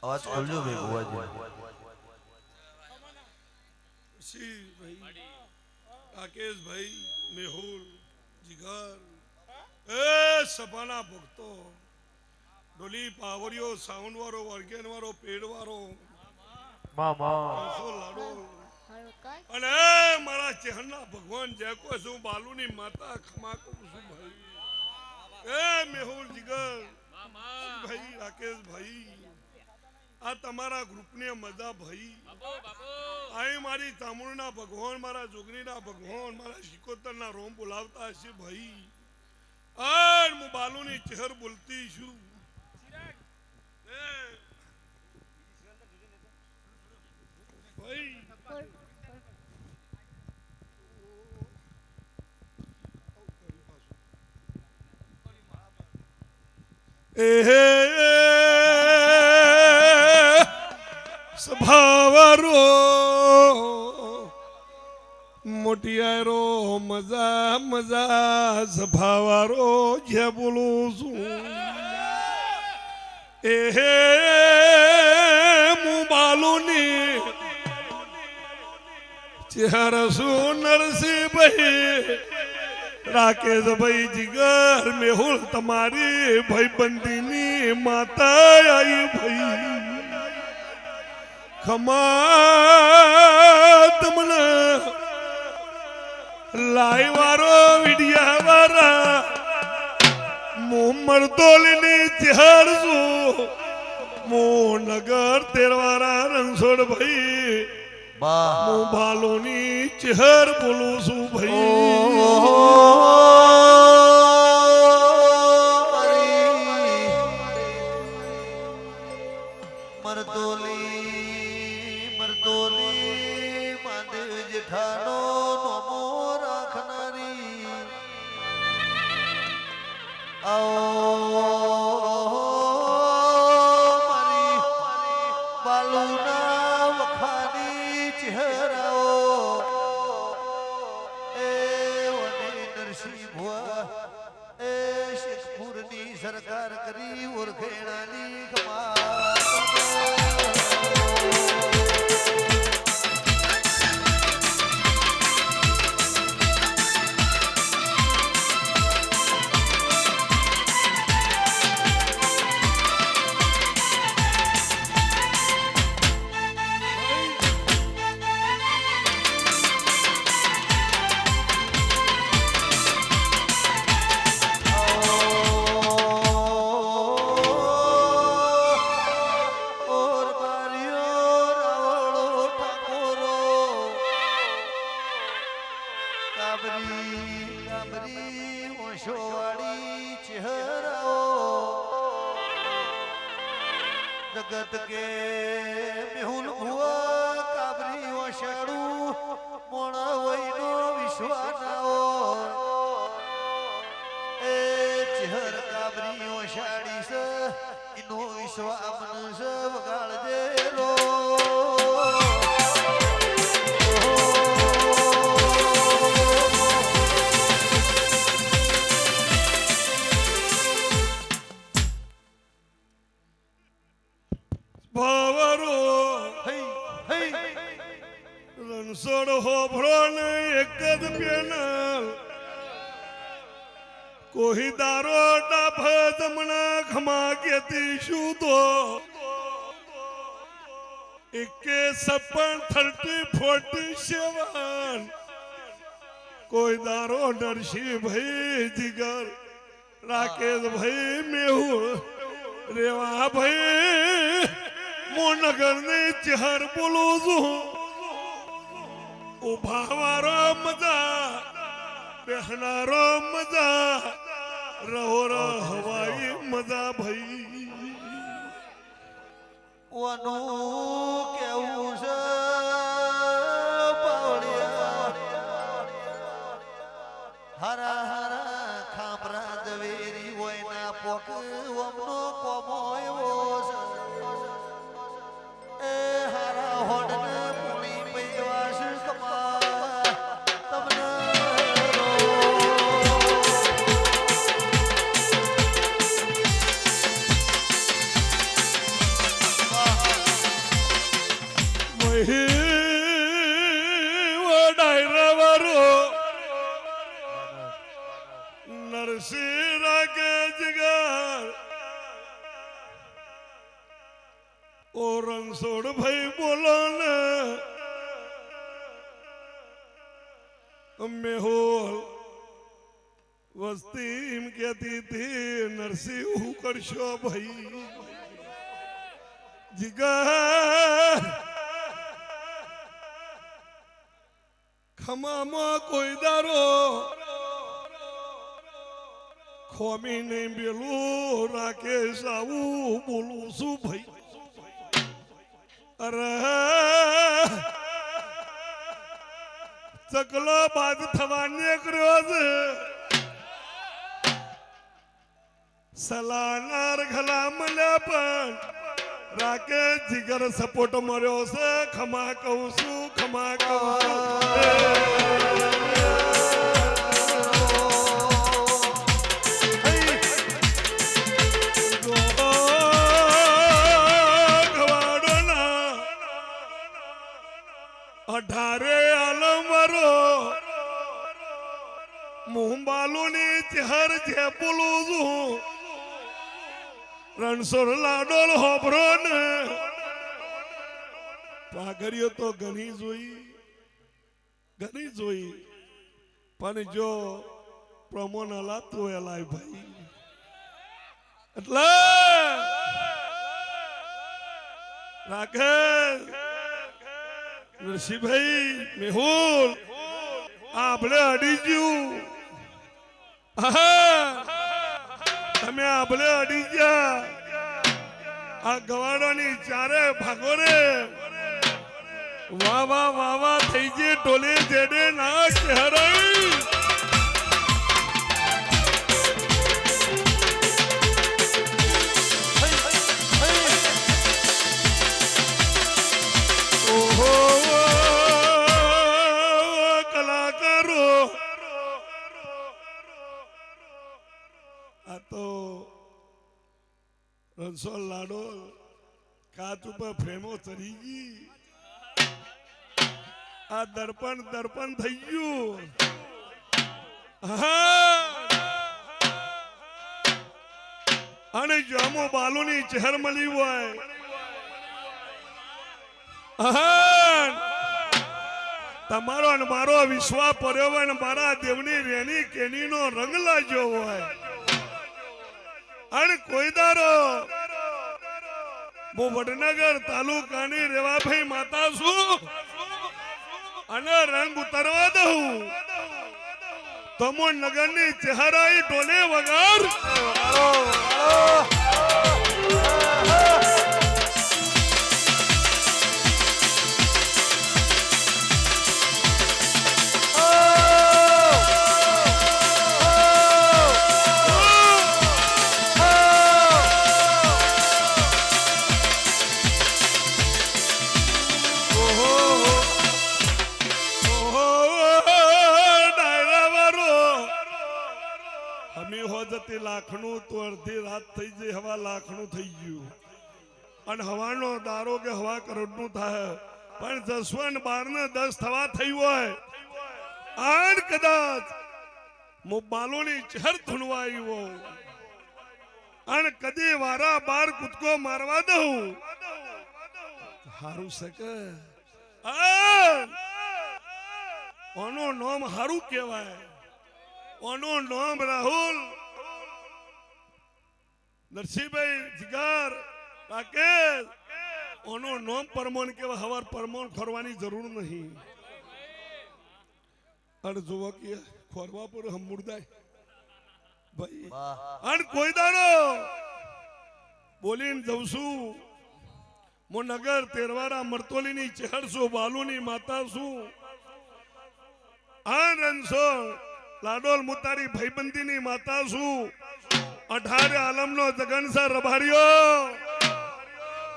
અવાજ ખોલજો ભાઈ બુવાજી. ભાઈ રાકેશભાઈ, મેહુલ, જીગર, એ સભાના ભક્તો, ડોલી પાવરિયો, સાઉન્ડ વાળો, ઓર્ગેન વાળો, પેડ વાળો, લાડો અને મારા ચહેરના ભગવાન જય કો છું, બાલુની માતા ખમા કરું છું ભાઈ. એ મેહુલ, જીગર ભાઈ, રાકેશભાઈ, આ તમારા ગ્રુપની મજા ભાઈ. અહીં મારી તામુળના ભગવાન, મારા જોગણીના ભગવાન, મારા શિકોતરના રોમ બોલાવતા હશે ભાઈ. હું બાલુની ચહેર બોલતી છું. ભાઈ સભાવારો મોટિયારો મજા મજા સભાવારો જે બોલું છું. હું બાલુની ચહેરા શું નરસિંહભાઈ, રાકેશભાઈ, જીગર, મેહુલ તમારી ભાઈબંધીની માતા આવી ભાઈ. ખમા તમને લાઈવ વાળો વિડિયા વાળા મરદોલીની ચહેર છું. નગર તેરવાળા રણછોડ ભાઈ, હું બાલોની ચહેર બોલું છું ભાઈ. મરદોલી માંદેવ જેઠાનો નમો રાખનારી મારી બાલુના વખાની ચહેરાઓ એ વને નરસિંહ ભુવા એ શેખપુરની સરકાર કરી ઓરખેણાની ખમા. જગત કે મેહુલ ભુવા કાબરી ઓશાડું મોણા વયનો વિશ્વાનાઓ એ ચહેર કાબરી ઓશાડી છે એનો વિશ્વામન છે વગાડજે રો. રણછોડ હોભળો ને એક જ પેનલ, કોઈ દારો ડાભ જમણા ખમા કેતી શું તો 51-30-47 કોઈ દારો નરસિંહભાઈ, જીગર, રાકેશભાઈ, મેહુલ, રેવા ભાઈ, મોનગરની ચહેર બોલું છું. ઉભાવારો મજા, બેહનારો મજા, રહો હવાઈ મજા ભાઈ. કેવું છે હરા હરા ખામરા દવેરી હોય ના પોક ઓમનો કોમો એવો છે. એ હરા હોડને પૂરી પૈવાસ કમા તમને જીગર ઓ રણછોડ ભાઈ બોલો ને મેહોલ વસ્તી એમ કહેતી હતી નરસિંહ હું કરશો ભાઈ જીગર ખમામાં કોઈ દારો ખોમી ને બેલું રાકેશ આવું બોલું છું ભાઈ અરે ચકલો બાદ થવા નીકળ્યો છે સલાનાર ગલા મળ્યા પણ રાકેશ જીગર સપોર્ટ મળ્યો છે ખમા કહું છું ખમા કહું અઢારે આલમરો મુંબાલુની ચહર જે બોલું છું રણછોડ લાડોલ હોબરો ને પાઘડીઓ તો ઘણી જોઈ પણ જો પ્રમોન હલાતું એલાય ભાઈ એટલે રાખે નરસિંહભાઈ મેહુલ આપણે અડી ગયું તમે આપણે અડી ગયા આ ગવાડોની ચારે ભાગો રે વાહ વાહ વાહ વાહ થઈ ગઈ ટોલે જેડે ના ચહેરાઈ ઓહો કલાકારો આ તો રણછોડ લાડો કાચ ઉપર ફ્રેમો ચડી ગઈ આ દર્પણ થઈ ગયું અને જામો બાલુની ચહેર મળી હોય તમારો અને મારો વિશ્વાસ પડ્યો હોય ને મારા દેવની રેની કેની નો રંગ લાગ્યો હોય અને કોઈ દારો હું વડનગર તાલુકાની રેવાભાઈ માતા છું અને રંગ ઉતારવા દઉં તમો નગરની ચહેરાઈ ટોલે વગર લાખનું તો અડધી રાત થઈ જાય હવા લાખનું થઈ ગયું અને હવાનો દારો કે હવા કરોડનું થાય પણ જસવંત 12 ને 10 થવા થયું હોય આન કદાચ બાલોની ચહેર ધૂણવાઈ હોય અને કદી વારા બાર કૂદકો મારવા દઉં હારું શકે ઓનું નામ હારું કહેવાય ઓનું નામ રાહુલ નરસિંહભાઈ જીગર રાકેશ ઓનો નામ પરમોન કેવા હવાર પરમોન ખોરવાની જરૂર નહીં અને જોવો કે ખોરવા પર હમુરદાય ભાઈ અને કોઈ દાડો બોલીને જઉં છું મો નગર તેરવારા મરતોલીની ચહેર છું બાલુની માતા છું આ રણછોડ લાડોલ મુતારી ભાઈબંધીની માતા છું 18 આલમનો જગનસર રબાડ્યો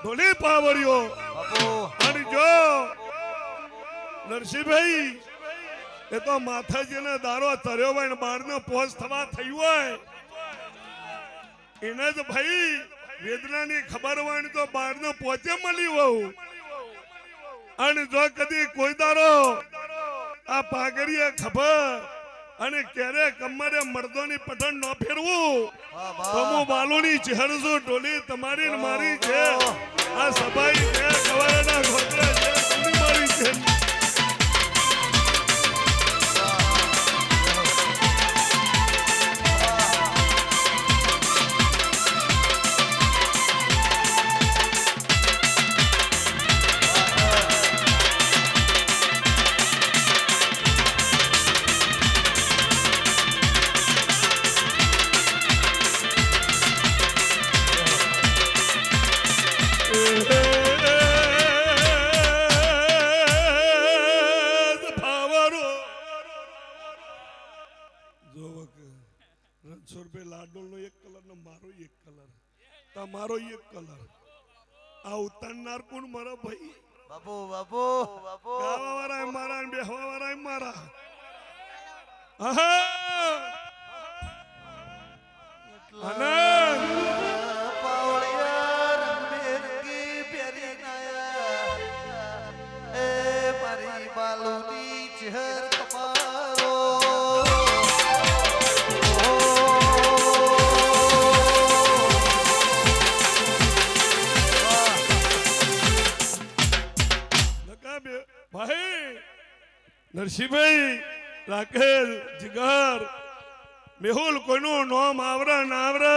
ઢોલી પાવર્યો અને જો નરસિંહભાઈ એ તો માથાજીને દારો ચર્યો હોય ને 12 ને પોસ થવા થયું હોય એને જ ભાઈ વેદનાની ખબર હોય ને તો 12 ને પોચે મળી હોય અને જો કદી કોઈ દારો આ પાઘડીએ ખબર અને ક્યારે કમરે મર્દોની પઠણ ન ફેરવું વાહ, તો વાહ. હું બાલુની ચહેરસુ ટોલી તમારી ને મારી છે આ સભાઈ છે સવારના ગોત્રે છે તમારી મારી છે તમારો એક કલર આ ઉતારનાર કોણ મારા ભાઈ બાપુ બાપુ બાપુ ગાવા વાળા મારા ને બેહવા વાળા મારા આહા! આનંદ! પાવળિયા રંગબેરંગી પહેરી નાયા. એ મારી બાલુની ચહેર કપારો. ભાઈ નરસિંહભાઈ રાકેશ જીગર મેહુલ કોઈનું નામ આવરે ના આવરે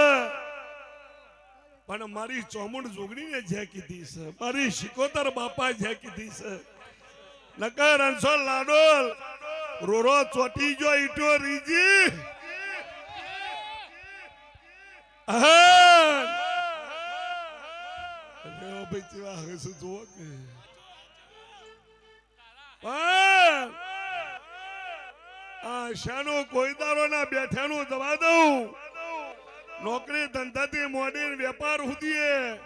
પણ મારી ચોમુંડ જોગણીને જે કીધી છે મારી શિકોતર બાપા જે કીધી છે નકર અંસો લાડોલ રોરો ચોટી જો ઈટો રીજી આહા ભાઈ ચેવા હશે જુઓ કે આ શાનો કોઈદારો ના બેઠાનું દવા દઉં નોકરી ધંધાથી મોડી વેપાર સુધી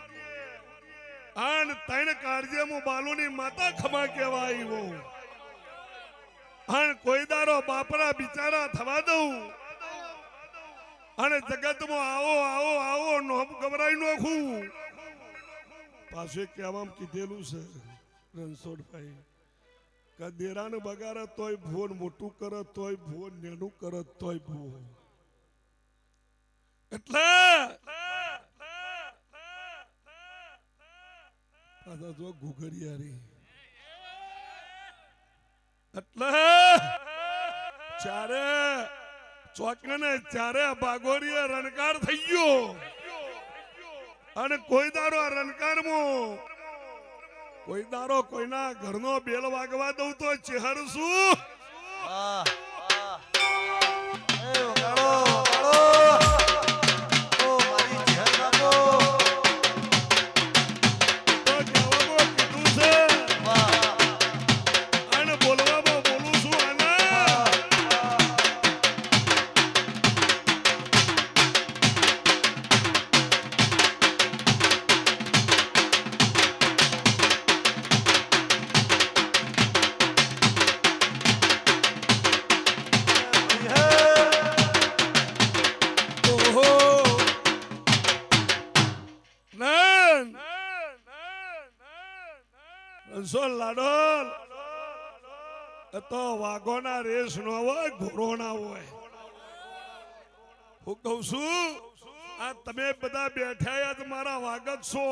આન તૈણ કાળજે હું બાલુની માતા ખમા કેવા આવ્યો આન કોઈદારો બાપરા બિચારા થવા દઉં અને જગતમાં આવો આવો આવો નોમ ગવરાઈ નોખું પાછું કહેવામાં કીધેલું છે રણછોડભાઈ દેરાને બગાડે તોય ભોન મોટું કરે તોય ભોન નેનું કરે તોય ભોન એટલે પાછા જો ઘુઘરિયારી એટલે ચારે ચોકને ચારે બાગોરીએ રણકાર થઈ ગયો અને કોઈ દારો રણકારમાં કોઈ દારો કોઈના ઘરનો બેલ વાગવા દઉં તો ચહેર શું વાહ, વાહ. એ વગાડો, વગાડો. ઓ મારી ચહેર બાપુ. તો કહેવામાં કીધું છે વાહ, અને બોલવામાં બોલું છું અને વાહ, વાહ. રણછોડ લાડોલ એ તો વાઘોના રેસ નો હોય ઘોડો ના હોય હું કઉ છું આ તમે બધા બેઠા યાદ મારા વાગત છો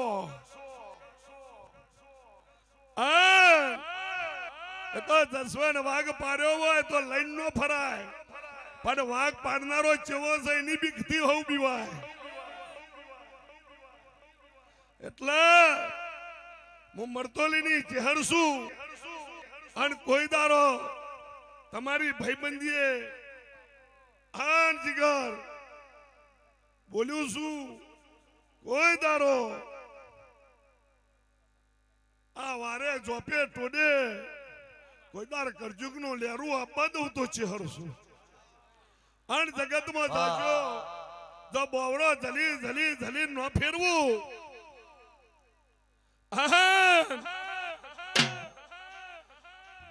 એ તો જસવંત વાઘ પાડ્યો હોય તો લઈને નો ફરાય પણ વાઘ પાડનારો ચેવો છે એની બીકથી હોવું બીવાય એટલે હું મરતોલીની ચહેર છું અને કોઈ દારો તમારી ભાઈબંધીએ આન જીગર બોલ્યું છું કોઈ દારો આ વારે જોપે ટોડે કોઈ દાર કરજુક નું લેરું આપવા દઉં તો ચહેર છું અને જગતમાં જાજો જો બોવડો જલી જલી જલી ન ફેરવું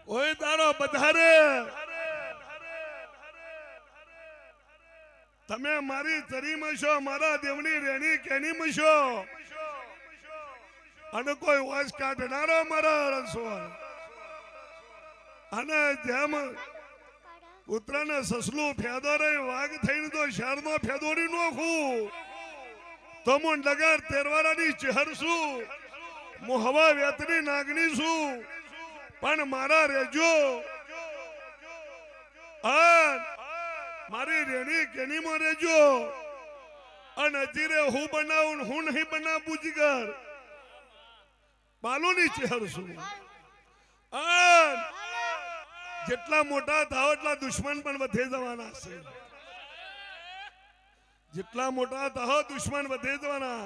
ઓય તારો બધારે તમે મારી ચરીમાં છો મારા દેવની રેણી કેનીમાં છો અને કોઈ વાસ કાઢનારો મારા રણછોડ અને જેમ કૂતરાને સસલું ફેદો રે વાઘ થઈને તો શહેરનો ફેદોડી નોખું તો હું નગર તેરવારાની ચહેર છું હું હવા વેતની નાગણી છું પણ મારા રેજો મારી રેણી કેનીમાં રેજો અને હજીરે હું બનાવું હું નહીં બનાવું જીગર બાલુની ચહેર છું જેટલા મોટા થાવ એટલા દુશ્મન પણ વધે જવાના છે જેટલા મોટા થાવ દુશ્મન વધે જવાના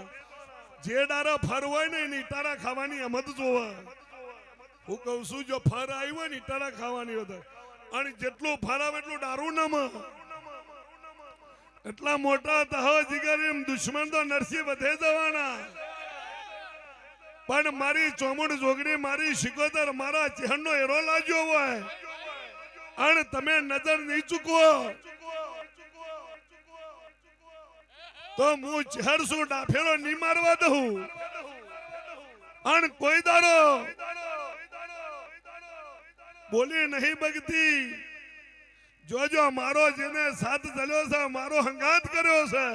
જે ડારા ફર હોય ને એની ઈટારા ખાવાની અમત જોવા હું કહું છું જો ફર આવી હોય ને ઈટારા ખાવાની વધે અને જેટલું ફર આવે એટલું ડારું નમ એટલા મોટા થાવ જીગર એમ દુશ્મન તો નરસી વધે જવાના પણ મારી ચોમુંડ જોગણી મારી શિકોતર મારા ચહેરનો એરો લાગ્યો હોય અને તમે નજર નહીં ચૂકવો તો હું ચહેર શું ડાફેરો નહીં મારવા દઉં અને કોઈ દાડો બોલી નહીં બગતી જોજો મારો જેને સાથ ચલ્યો છે મારો હંગાત કર્યો છે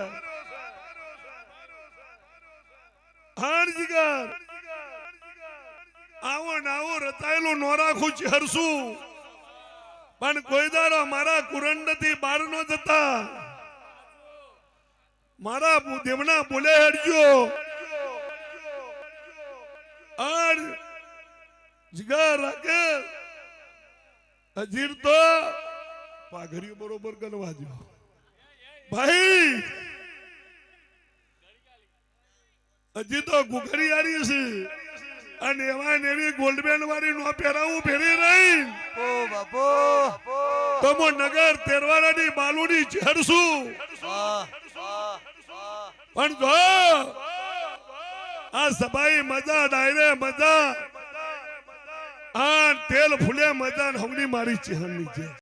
હાર જીગર આવો ને આવો રચાયેલું નો રાખું ચહેરશું પણ કોઈ દાડો મારા કુરંડ થી બહાર નો જતા મારા દેવના બોલે હેડજો અને જીગર રાખે હજીર તો પાઘરી બરોબર ગણવા દો ભાઈ હજી તો ઘુઘરી આરી છે અને એવા ને એવી ગોલ્ડમેન વાળી નો પહેરાવું ફેરી રહી ઓ બાપો તો હું નગર તેરવારાની બાલુની ચહેર છું પણ જો આ સભાઈ મજા ડાયરે મજા આ તેલ ફૂલે મજા હવડી મારી ચહેરની છે